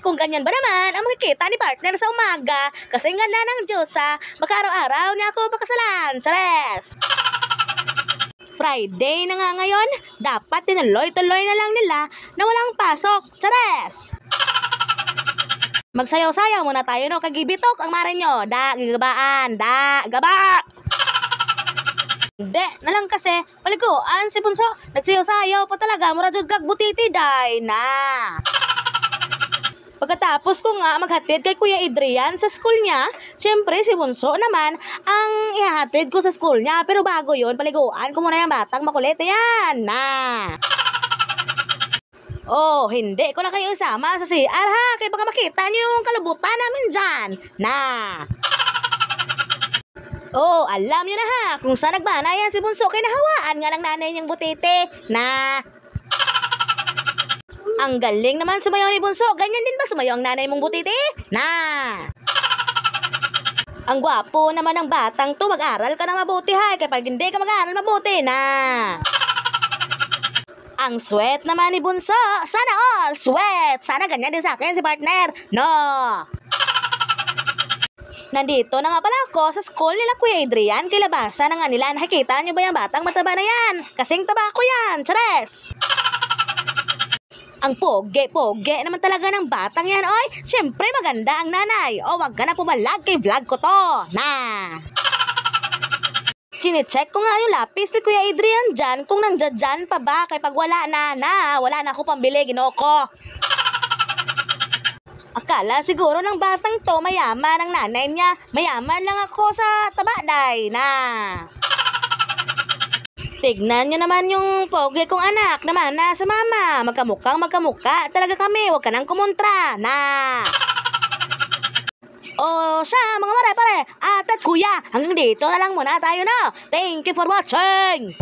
kung ganyan ba naman ang makikita ni partner sa umaga, kasi nga na ng Diyos magka-araw-araw niya ako pakasalan. Chares! Friday na nga ngayon, dapat tinuloy-tuloy na lang nila na walang pasok. Chares! Magsayaw-sayaw muna tayo no, kagibitok ang mara nyo. Da, gigabaan, da, gaba! Hindi, na lang kasi, paliguan si Bunso, nagsayaw-sayaw pa talaga, mura jud kag butiti, day na. Pagkatapos ko nga maghatid kay Kuya Adrian sa school niya, syempre si Bunso naman ang ihahatid ko sa school niya. Pero bago yun, paliguan ko muna yung batang makulit. Yan, na. Oh, hindi ko na kayo isama sa CR ha, kaya baka makita niyo yung kalubutan namin dyan. Na. Oh, alam niyo na ha, kung saan nagmana yan si Bunso, kay nahawaan nga ng nanay niyang butite. Na. Ang galing naman sumayaw ni Bunso. Ganyan din ba sumayaw ang nanay mong butiti? Na! Ang gwapo naman ng batang to. Mag-aral ka na mabuti ha. Kapag hindi ka mag-aral mabuti na. Ang sweat naman ni Bunso. Sana all sweat. Sana ganyan din sa akin si partner. No! Nandito na nga pala ako sa school nila Kuya Adrian. Kay labasan na nga nila. Nakikita niyo ba yung batang mataba na yan? Kasing taba ko yan. Chares! Ang poge naman talaga ng batang yan, oy. Siyempre maganda ang nanay. O wag ka na pumalag kay vlog ko to. Na. Chinecheck ko nga yung lapis ni Kuya Adrian dyan. Kung nandyan pa ba. Kay pag wala na, wala na ako pambili. Ginoo ko. Akala siguro ng batang to mayaman ang nanay niya. Mayaman lang ako sa tabaday. Na. Tignan nyo naman yung pogi kong anak naman na sa mama. Magkamukha talaga kami. Huwag ka nang kumontra. Na. O siya, mga mare-pare, at kuya, hanggang dito na lang muna tayo na. Thank you for watching.